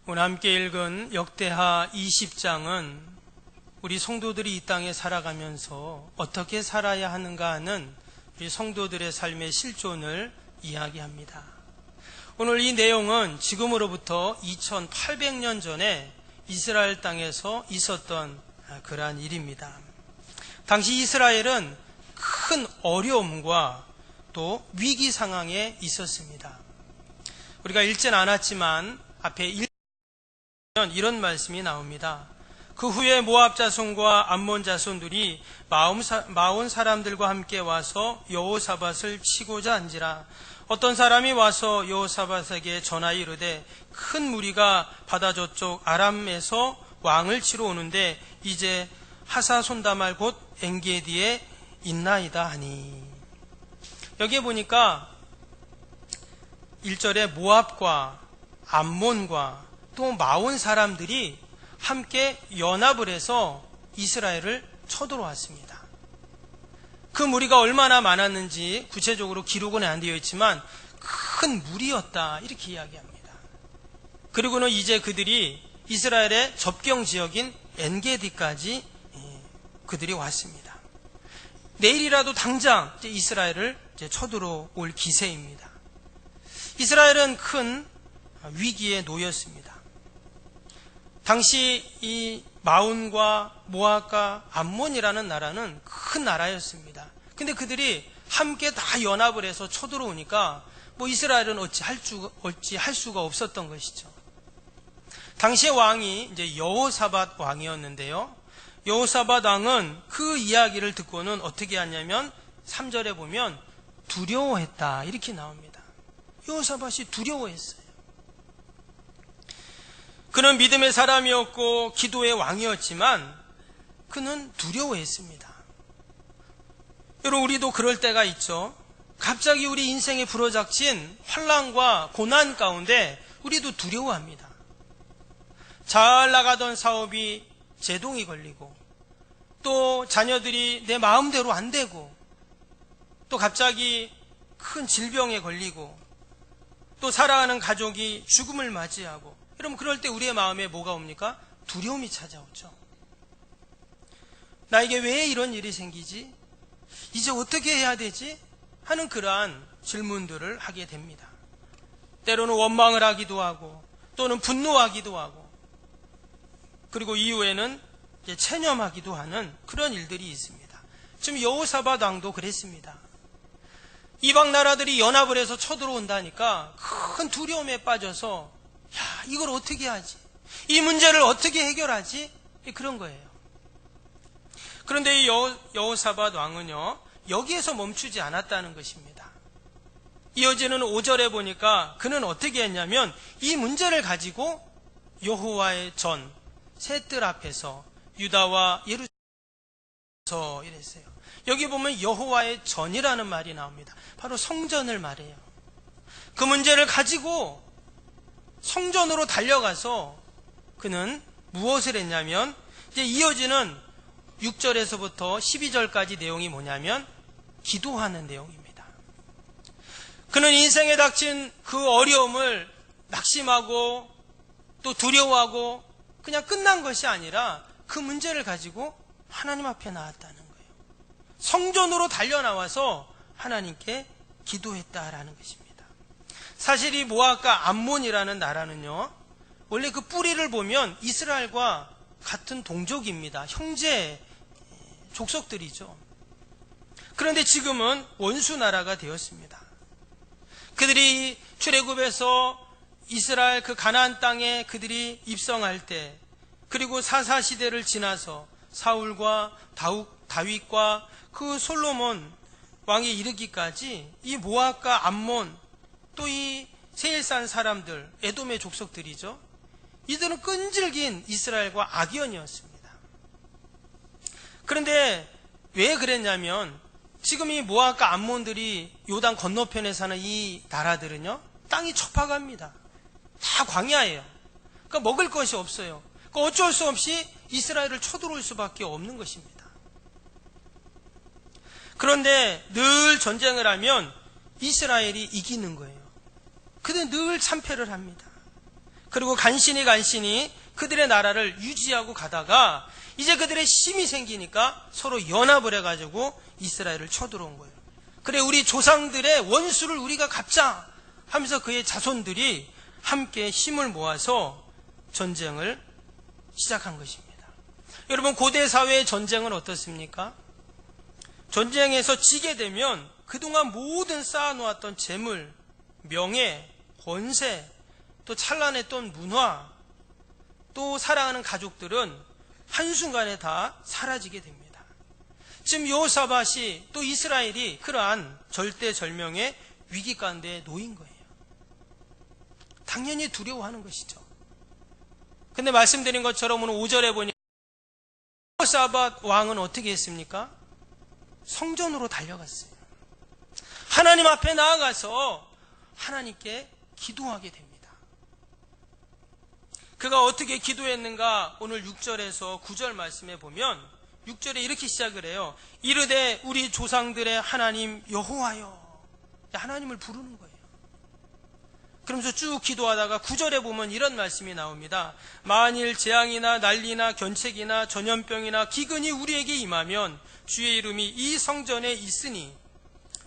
오늘 함께 읽은 역대하 20장은 우리 성도들이 이 땅에 살아가면서 어떻게 살아야 하는가 하는 우리 성도들의 삶의 실존을 이야기합니다. 오늘 이 내용은 지금으로부터 2800년 전에 이스라엘 땅에서 있었던 그러한 일입니다. 당시 이스라엘은 큰 어려움과 또 위기 상황에 있었습니다. 우리가 읽진 않았지만 앞에 읽으면 이런 말씀이 나옵니다. 그 후에 모압 자손과 암몬 자손들이 마온 사람들과 함께 와서 여호사밧을 치고자 한지라. 어떤 사람이 와서 여호사밧에게 전하여 이르되 큰 무리가 바다 저쪽 아람에서 왕을 치러 오는데 이제 하사손다말 곧 엔게디에 있나이다 하니. 여기에 보니까 1절에 모압과 암몬과 또 마온 사람들이 함께 연합을 해서 이스라엘을 쳐들어왔습니다. 그 무리가 얼마나 많았는지 구체적으로 기록은 안 되어 있지만 큰 무리였다 이렇게 이야기합니다. 그리고는 이제 그들이 이스라엘의 접경 지역인 엔게디까지 그들이 왔습니다. 내일이라도 당장 이제 이스라엘을 이제 쳐들어올 기세입니다. 이스라엘은 큰 위기에 놓였습니다. 당시 이 마온과 모압과 암몬이라는 나라는 큰 나라였습니다. 근데 그들이 함께 다 연합을 해서 쳐들어오니까 이스라엘은 어찌 할 수가 없었던 것이죠. 당시의 왕이 이제 여호사밧 왕이었는데요. 여호사밧 왕은 그 이야기를 듣고는 어떻게 하냐면 3절에 보면 두려워했다 이렇게 나옵니다. 여호사밧이 두려워했어요. 그는 믿음의 사람이었고 기도의 왕이었지만 그는 두려워했습니다. 여러분, 우리도 그럴 때가 있죠. 갑자기 우리 인생에 불어닥친 환난과 고난 가운데 우리도 두려워합니다. 잘 나가던 사업이 제동이 걸리고 또 자녀들이 내 마음대로 안 되고 또 갑자기 큰 질병에 걸리고 또 사랑하는 가족이 죽음을 맞이하고, 여러분 그럴 때 우리의 마음에 뭐가 옵니까? 두려움이 찾아오죠. 나에게 왜 이런 일이 생기지? 이제 어떻게 해야 되지? 하는 그러한 질문들을 하게 됩니다. 때로는 원망을 하기도 하고 또는 분노하기도 하고, 그리고 이후에는 이제 체념하기도 하는 그런 일들이 있습니다. 지금 여호사밧 왕도 그랬습니다. 이방 나라들이 연합을 해서 쳐들어온다니까 큰 두려움에 빠져서 이걸 어떻게 하지? 이 문제를 어떻게 해결하지? 그런 거예요. 그런데 이 여호사밧 왕은요, 여기에서 멈추지 않았다는 것입니다. 이어지는 5절에 보니까 그는 어떻게 했냐면 이 문제를 가지고 여호와의 전 셋들 앞에서 유다와 예루살렘에서 이랬어요. 여기 보면 여호와의 전이라는 말이 나옵니다. 바로 성전을 말해요. 그 문제를 가지고 성전으로 달려가서 그는 무엇을 했냐면, 이제 이어지는 6절에서부터 12절까지 내용이 뭐냐면 기도하는 내용입니다. 그는 인생에 닥친 그 어려움을 낙심하고 또 두려워하고 그냥 끝난 것이 아니라 그 문제를 가지고 하나님 앞에 나왔다는 거예요. 성전으로 달려나와서 하나님께 기도했다라는 것입니다. 사실 이 모압과 암몬이라는 나라는요, 원래 그 뿌리를 보면 이스라엘과 같은 동족입니다. 형제 족속들이죠. 그런데 지금은 원수 나라가 되었습니다. 그들이 출애굽에서 이스라엘 그 가나안 땅에 그들이 입성할 때, 그리고 사사시대를 지나서 사울과 다윗과 그 솔로몬 왕에 이르기까지 이 모압과 암몬 또 이 세일산 사람들, 에돔의 족속들이죠. 이들은 끈질긴 이스라엘과 악연이었습니다. 그런데 왜 그랬냐면 지금 이 모압과 암몬들이 요단 건너편에 사는 이 나라들은요, 땅이 척박합니다. 다 광야예요. 그러니까 먹을 것이 없어요. 그러니까 어쩔 수 없이 이스라엘을 쳐들어올 수밖에 없는 것입니다. 그런데 늘 전쟁을 하면 이스라엘이 이기는 거예요. 그들은 늘 참패를 합니다. 그리고 간신히 그들의 나라를 유지하고 가다가 이제 그들의 힘이 생기니까 서로 연합을 해가지고 이스라엘을 쳐들어온 거예요. 그래, 우리 조상들의 원수를 우리가 갚자 하면서 그의 자손들이 함께 힘을 모아서 전쟁을 시작한 것입니다. 여러분, 고대 사회의 전쟁은 어떻습니까? 전쟁에서 지게 되면 그동안 모든 쌓아놓았던 재물, 명예, 권세, 또 찬란했던 문화, 또 사랑하는 가족들은 한순간에 다 사라지게 됩니다. 지금 여호사밧이 또 이스라엘이 그러한 절대절명의 위기 가운데 놓인 거예요. 당연히 두려워하는 것이죠. 근데 말씀드린 것처럼 오늘 5절에 보니 여호사밧 왕은 어떻게 했습니까? 성전으로 달려갔어요. 하나님 앞에 나아가서 하나님께 기도하게 됩니다. 그가 어떻게 기도했는가? 오늘 6절에서 9절 말씀에 보면 6절에 이렇게 시작을 해요. 이르되 우리 조상들의 하나님 여호와여. 하나님을 부르는 거예요. 그러면서 쭉 기도하다가 9절에 보면 이런 말씀이 나옵니다. 만일 재앙이나 난리나 견책이나 전염병이나 기근이 우리에게 임하면 주의 이름이 이 성전에 있으니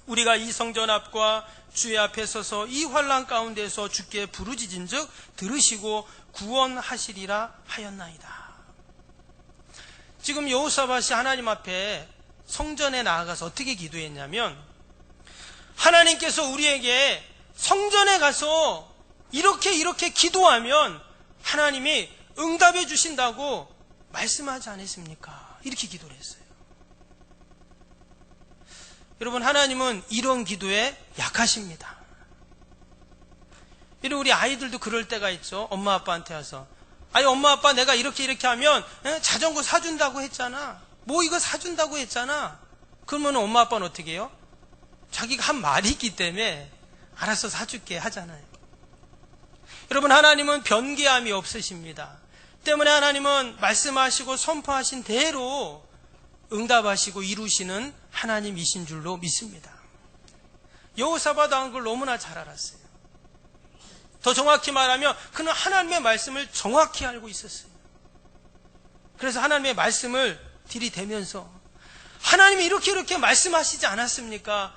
우리가 이 성전 앞과 주의 앞에 서서 이 환난 가운데서 주께 부르짖은즉 들으시고 구원하시리라 하였나이다. 지금 여호사밧이 하나님 앞에 성전에 나아가서 어떻게 기도했냐면, 하나님께서 우리에게 성전에 가서 이렇게 기도하면 하나님이 응답해 주신다고 말씀하지 않았습니까? 이렇게 기도를 했어요. 여러분, 하나님은 이런 기도에 약하십니다. 이런 우리 아이들도 그럴 때가 있죠. 엄마 아빠한테 와서, 아니 엄마 아빠 내가 이렇게 하면 자전거 사준다고 했잖아, 뭐 이거 사준다고 했잖아. 그러면 엄마 아빠는 어떻게 해요? 자기가 한 말이 있기 때문에 알아서 사줄게 하잖아요. 여러분, 하나님은 변개함이 없으십니다. 때문에 하나님은 말씀하시고 선포하신 대로 응답하시고 이루시는 하나님이신 줄로 믿습니다. 여호사밧 왕은 그걸 너무나 잘 알았어요. 더 정확히 말하면 그는 하나님의 말씀을 정확히 알고 있었어요. 그래서 하나님의 말씀을 들이대면서 하나님이 이렇게 말씀하시지 않았습니까?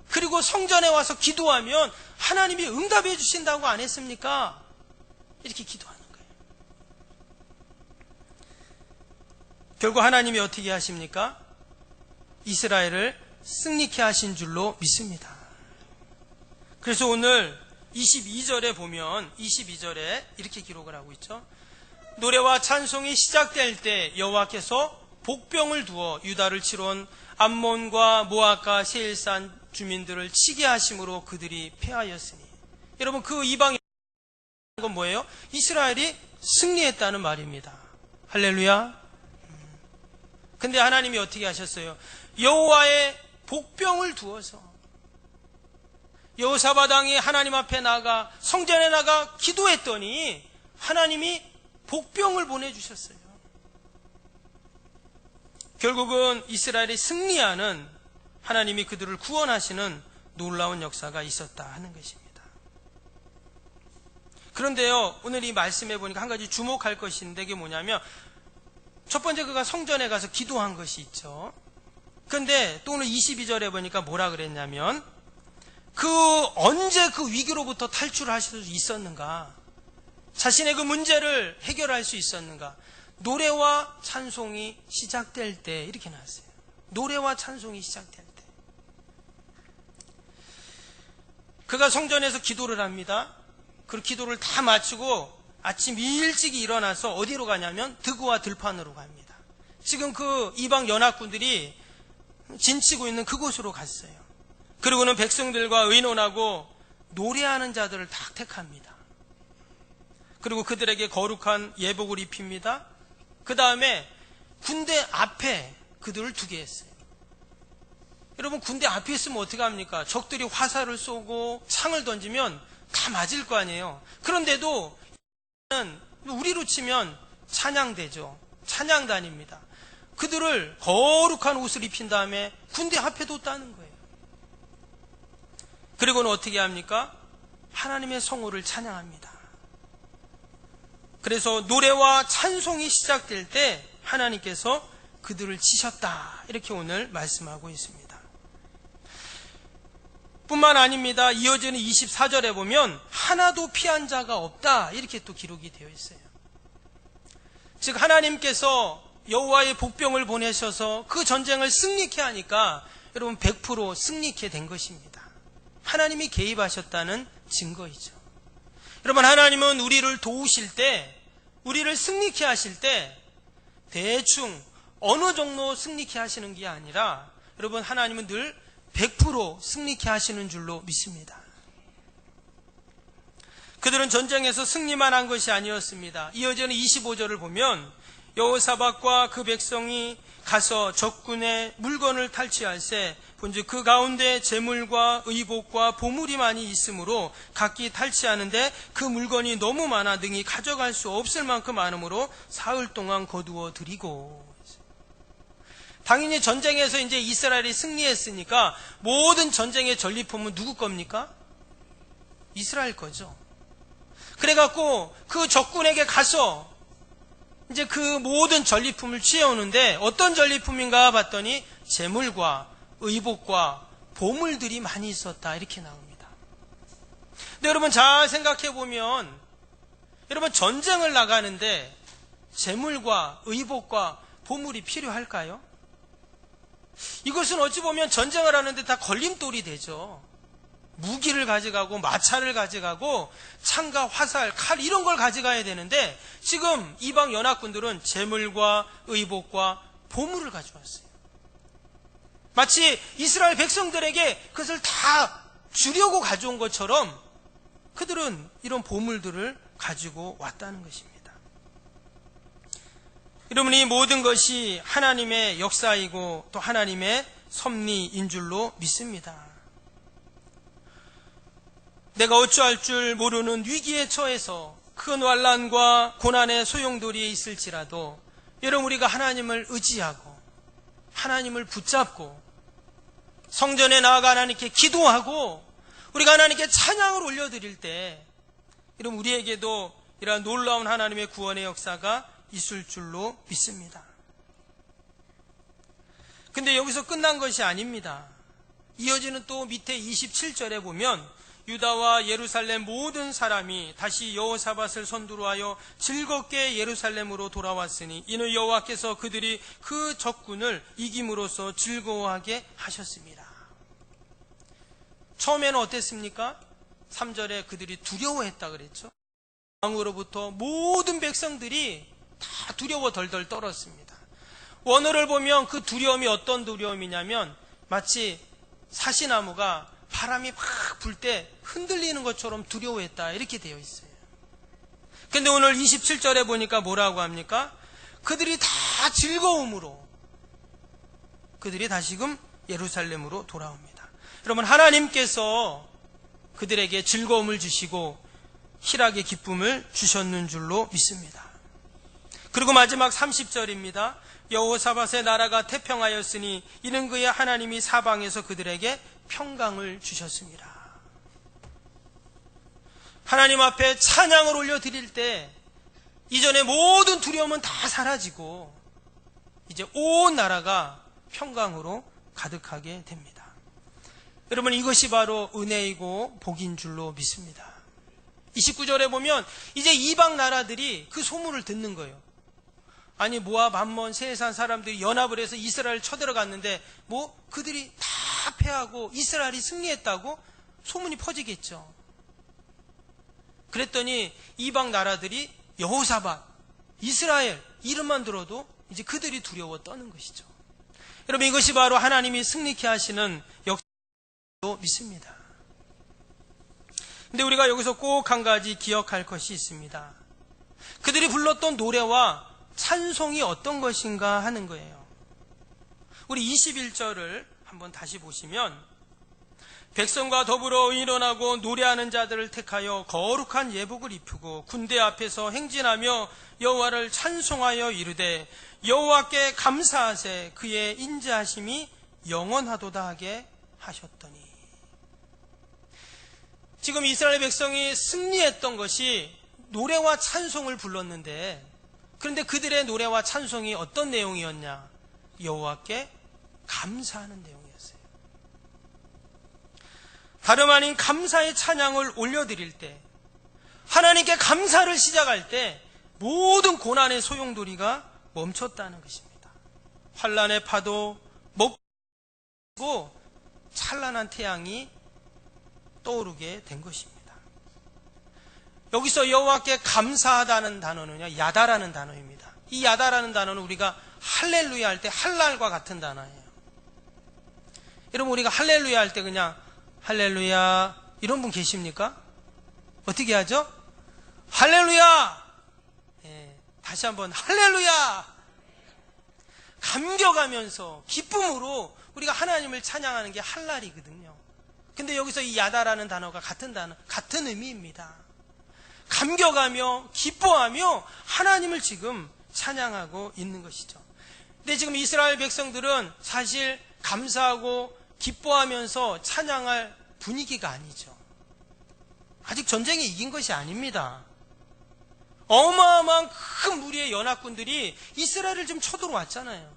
그리고 성전에 와서 기도하면 하나님이 응답해 주신다고 안 했습니까? 이렇게 기도하는 거예요. 결국 하나님이 어떻게 하십니까? 이스라엘을 승리케 하신 줄로 믿습니다. 그래서 오늘 22절에 보면 22절에 이렇게 기록을 하고 있죠. 노래와 찬송이 시작될 때 여호와께서 복병을 두어 유다를 치러 온 암몬과 모압과 세일산 주민들을 치게 하심으로 그들이 패하였으니. 여러분, 그 이방인 건 뭐예요? 이스라엘이 승리했다는 말입니다. 할렐루야. 근데 하나님이 어떻게 하셨어요? 여호와의 복병을 두어서 여호사밧 왕이 하나님 앞에 나가 성전에 나가 기도했더니 하나님이 복병을 보내주셨어요. 결국은 이스라엘이 승리하는, 하나님이 그들을 구원하시는 놀라운 역사가 있었다 하는 것입니다. 그런데요, 오늘 이 말씀해 보니까 한 가지 주목할 것이 있는데, 그게 뭐냐면, 첫 번째 그가 성전에 가서 기도한 것이 있죠. 그런데 또 오늘 22절에 보니까 뭐라 그랬냐면, 언제 그 위기로부터 탈출하실 수 있었는가? 자신의 그 문제를 해결할 수 있었는가? 노래와 찬송이 시작될 때, 이렇게 나왔어요. 노래와 찬송이 시작될 때. 그가 성전에서 기도를 합니다. 그 기도를 다 마치고 아침 일찍 일어나서 어디로 가냐면 드그와 들판으로 갑니다. 지금 그 이방 연합군들이 진치고 있는 그곳으로 갔어요. 그리고는 백성들과 의논하고 노래하는 자들을 다 택합니다. 그리고 그들에게 거룩한 예복을 입힙니다. 그 다음에 군대 앞에 그들을 두게 했어요. 여러분, 군대 앞에 있으면 어떻게 합니까? 적들이 화살을 쏘고 창을 던지면 다 맞을 거 아니에요. 그런데도 우리로 치면 찬양대죠. 찬양단입니다. 그들을 거룩한 옷을 입힌 다음에 군대 앞에 뒀다는 거예요. 그리고는 어떻게 합니까? 하나님의 성호를 찬양합니다. 그래서 노래와 찬송이 시작될 때 하나님께서 그들을 치셨다, 이렇게 오늘 말씀하고 있습니다. 뿐만 아닙니다. 이어지는 24절에 보면 하나도 피한 자가 없다, 이렇게 또 기록이 되어 있어요. 즉 하나님께서 여호와의 복병을 보내셔서 그 전쟁을 승리케 하니까 여러분 100% 승리케 된 것입니다. 하나님이 개입하셨다는 증거이죠. 여러분, 하나님은 우리를 도우실 때, 우리를 승리케 하실 때 대충 어느 정도 승리케 하시는 게 아니라 여러분, 하나님은 늘 100% 승리케 하시는 줄로 믿습니다. 그들은 전쟁에서 승리만 한 것이 아니었습니다. 이어지는 25절을 보면 여호사밧과 그 백성이 가서 적군의 물건을 탈취할세 본즉 그 가운데 재물과 의복과 보물이 많이 있으므로 각기 탈취하는데 그 물건이 너무 많아 능히 가져갈 수 없을 만큼 많으므로 사흘 동안 거두어 드리고. 당연히 전쟁에서 이제 이스라엘이 승리했으니까 모든 전쟁의 전리품은 누구 겁니까? 이스라엘 거죠. 그래갖고 그 적군에게 가서 이제 그 모든 전리품을 취해오는데 어떤 전리품인가 봤더니 재물과 의복과 보물들이 많이 있었다, 이렇게 나옵니다. 근데 여러분 잘 생각해 보면 여러분 전쟁을 나가는데 재물과 의복과 보물이 필요할까요? 이것은 어찌 보면 전쟁을 하는데 다 걸림돌이 되죠. 무기를 가져가고 마차를 가져가고 창과 화살, 칼 이런 걸 가져가야 되는데 지금 이방 연합군들은 재물과 의복과 보물을 가져왔어요. 마치 이스라엘 백성들에게 그것을 다 주려고 가져온 것처럼 그들은 이런 보물들을 가지고 왔다는 것입니다. 여러분, 이 모든 것이 하나님의 역사이고 또 하나님의 섭리인 줄로 믿습니다. 내가 어찌할 줄 모르는 위기에 처해서 큰 환난과 고난의 소용돌이에 있을지라도 여러분, 우리가 하나님을 의지하고 하나님을 붙잡고 성전에 나아가 하나님께 기도하고 우리가 하나님께 찬양을 올려드릴 때 여러분, 우리에게도 이러한 놀라운 하나님의 구원의 역사가 있을 줄로 믿습니다. 근데 여기서 끝난 것이 아닙니다. 이어지는 또 밑에 27절에 보면 유다와 예루살렘 모든 사람이 다시 여호사밧을 선두로 하여 즐겁게 예루살렘으로 돌아왔으니 이는 여호와께서 그들이 그 적군을 이김으로써 즐거워하게 하셨습니다. 처음에는 어땠습니까? 3절에 그들이 두려워했다 그랬죠. 왕으로부터 모든 백성들이 다 두려워 덜덜 떨었습니다. 원어를 보면 그 두려움이 어떤 두려움이냐면 마치 사시나무가 바람이 막 불 때 흔들리는 것처럼 두려워했다, 이렇게 되어 있어요. 근데 오늘 27절에 보니까 뭐라고 합니까? 그들이 다 즐거움으로 그들이 다시금 예루살렘으로 돌아옵니다. 여러분, 하나님께서 그들에게 즐거움을 주시고 희락의 기쁨을 주셨는 줄로 믿습니다. 그리고 마지막 30절입니다. 여호사밧의 나라가 태평하였으니 이는 그의 하나님이 사방에서 그들에게 평강을 주셨습니다. 하나님 앞에 찬양을 올려드릴 때 이전의 모든 두려움은 다 사라지고 이제 온 나라가 평강으로 가득하게 됩니다. 여러분, 이것이 바로 은혜이고 복인 줄로 믿습니다. 29절에 보면 이제 이방 나라들이 그 소문을 듣는 거예요. 아니, 모압, 암몬, 세산 사람들이 연합을 해서 이스라엘을 쳐들어갔는데 뭐 그들이 다 패하고 이스라엘이 승리했다고 소문이 퍼지겠죠. 그랬더니 이방 나라들이 여호사밧, 이스라엘 이름만 들어도 이제 그들이 두려워 떠는 것이죠. 여러분, 이것이 바로 하나님이 승리케 하시는 역사로 믿습니다. 근데 우리가 여기서 꼭 한 가지 기억할 것이 있습니다. 그들이 불렀던 노래와 찬송이 어떤 것인가 하는 거예요. 우리 21절을 한번 다시 보시면 백성과 더불어 의논하고 노래하는 자들을 택하여 거룩한 예복을 입히고 군대 앞에서 행진하며 여호와를 찬송하여 이르되 여호와께 감사하세 그의 인자하심이 영원하도다 하게 하셨더니. 지금 이스라엘 백성이 승리했던 것이 노래와 찬송을 불렀는데, 그런데 그들의 노래와 찬송이 어떤 내용이었냐? 여호와께 감사하는 내용이었어요. 다름 아닌 감사의 찬양을 올려드릴 때, 하나님께 감사를 시작할 때 모든 고난의 소용돌이가 멈췄다는 것입니다. 환난의 파도 먹고 찬란한 태양이 떠오르게 된 것입니다. 여기서 여호와께 감사하다는 단어는요, 야다라는 단어입니다. 이 야다라는 단어는 우리가 할렐루야 할 때 할랄과 같은 단어예요. 여러분, 우리가 할렐루야 할 때 그냥 할렐루야 이런 분 계십니까? 어떻게 하죠? 할렐루야! 다시 한번 할렐루야! 감격하면서 기쁨으로 우리가 하나님을 찬양하는 게 할랄이거든요. 근데 여기서 이 야다라는 단어가 같은 단어, 같은 의미입니다. 감격하며 기뻐하며 하나님을 지금 찬양하고 있는 것이죠. 근데 지금 이스라엘 백성들은 사실 감사하고 기뻐하면서 찬양할 분위기가 아니죠. 아직 전쟁에 이긴 것이 아닙니다. 어마어마한 큰 무리의 연합군들이 이스라엘을 지금 쳐들어왔잖아요.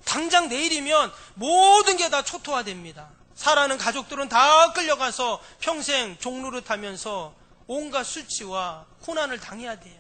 당장 내일이면 모든 게 다 초토화됩니다. 사라는 가족들은 다 끌려가서 평생 종노릇하면서 온갖 수치와 고난을 당해야 돼요.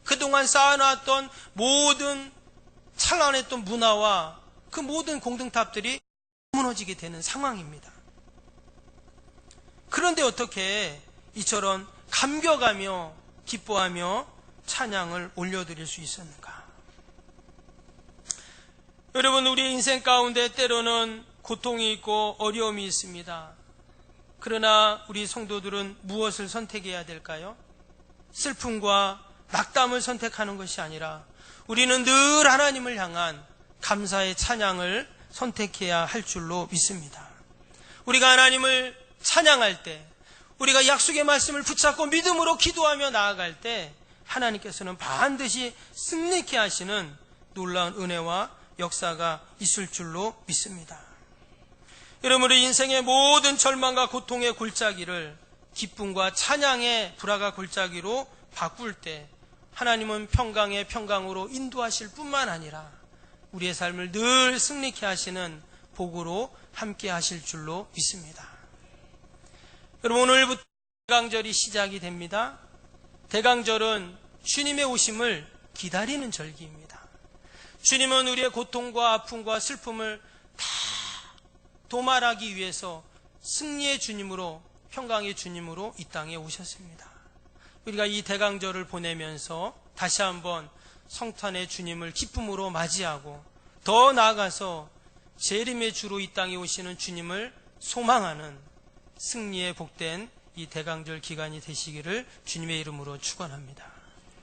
그동안 쌓아놨던 모든 찬란했던 문화와 그 모든 공동탑들이 무너지게 되는 상황입니다. 그런데 어떻게 이처럼 감격하며 기뻐하며 찬양을 올려드릴 수 있었는가? 여러분, 우리 인생 가운데 때로는 고통이 있고 어려움이 있습니다. 그러나 우리 성도들은 무엇을 선택해야 될까요? 슬픔과 낙담을 선택하는 것이 아니라 우리는 늘 하나님을 향한 감사의 찬양을 선택해야 할 줄로 믿습니다. 우리가 하나님을 찬양할 때, 우리가 약속의 말씀을 붙잡고 믿음으로 기도하며 나아갈 때 하나님께서는 반드시 승리케 하시는 놀라운 은혜와 역사가 있을 줄로 믿습니다. 여러분, 우리 인생의 모든 절망과 고통의 골짜기를 기쁨과 찬양의 불화가 골짜기로 바꿀 때 하나님은 평강의 평강으로 인도하실 뿐만 아니라 우리의 삶을 늘 승리케 하시는 복으로 함께 하실 줄로 믿습니다. 여러분, 오늘부터 대강절이 시작이 됩니다. 대강절은 주님의 오심을 기다리는 절기입니다. 주님은 우리의 고통과 아픔과 슬픔을 다 도말하기 위해서 승리의 주님으로, 평강의 주님으로 이 땅에 오셨습니다. 우리가 이 대강절을 보내면서 다시 한번 성탄의 주님을 기쁨으로 맞이하고 더 나아가서 재림의 주로 이 땅에 오시는 주님을 소망하는 승리의 복된 이 대강절 기간이 되시기를 주님의 이름으로 축원합니다.